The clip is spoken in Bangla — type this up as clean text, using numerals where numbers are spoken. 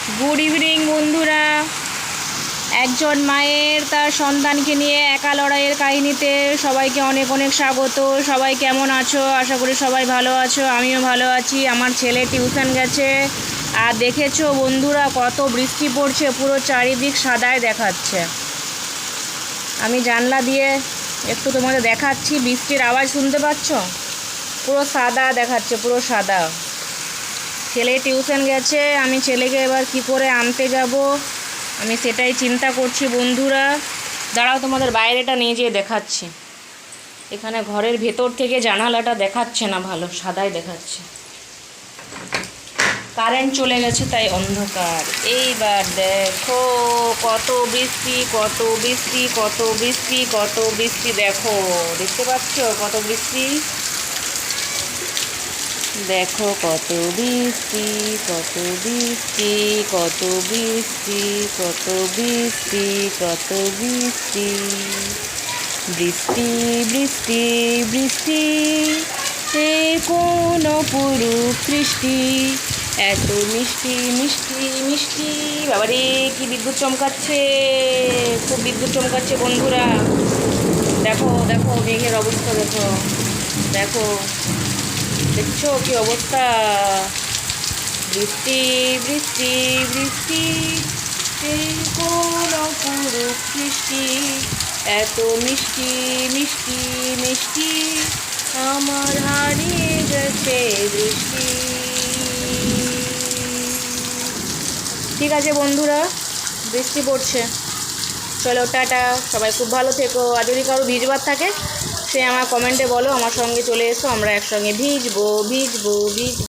গুড ইভিনিং বন্ধুরা। একজন মায়ের তার সন্তানকে নিয়ে একা লড়াইয়ের কাহিনীতে সবাইকে অনেক অনেক স্বাগত। সবাই কেমন আছো? আশা করি সবাই ভালো আছো, আমিও ভালো আছি। আমার ছেলে টিউশন গেছে, আর দেখেছো বন্ধুরা কত বৃষ্টি পড়ছে, পুরো চারিদিক সাদায় দেখাচ্ছে। আমি জানলা দিয়ে একটু তোমাদের দেখাচ্ছি, বৃষ্টির আওয়াজ শুনতে পাচ্ছ? পুরো সাদা দেখাচ্ছে, পুরো সাদা। ছেলে টিউশন গেছে, আমি ছেলেকে এবার কি করে আনতে যাব আমি সেটাই চিন্তা করছি বন্ধুরা। দাঁড়াও, তোমাদের বাইরেটা নিয়ে যেয়ে দেখাচ্ছি। এখানে ঘরের ভেতর থেকে জানালাটা দেখাচ্ছে না ভালো, সাদাই দেখাচ্ছে। কারেন্ট চলে গেছে তাই অন্ধকার। এইবার দেখো কত বৃষ্টি, কত বৃষ্টি, কত বৃষ্টি, কত বৃষ্টি। দেখো, দেখতে পাচ্ছ কত বৃষ্টি? দেখো কত বৃষ্টি, কত বৃষ্টি, কত বৃষ্টি, কত বৃষ্টি, কত বৃষ্টি। বৃষ্টি বৃষ্টি বৃষ্টি, এ কোন অপরূপ সৃষ্টি, এত মিষ্টি মিষ্টি মিষ্টি। বাবারে কি বিদ্যুৎ চমকাচ্ছে, খুব বিদ্যুৎ চমকাচ্ছে বন্ধুরা। দেখো দেখো মেঘের অবস্থা, দেখো দেখো, দেখছো কি অবস্থা? বৃষ্টি বৃষ্টি বৃষ্টি, এই কোন অপরূপ সৃষ্টি, এত মিষ্টি মিষ্টি মিষ্টি, আমার হারিয়ে গেছে দৃষ্টি। ঠিক আছে বন্ধুরা, বৃষ্টি পড়ছে, চলো টাটা, সবাই খুব ভালো থেকো। আর যদি কারো ভিজবার থাকে সে আমার কমেন্টে বলো, আমার সঙ্গে চলে এসো, আমরা একসঙ্গে ভিজবো ভিজবো ভিজবো।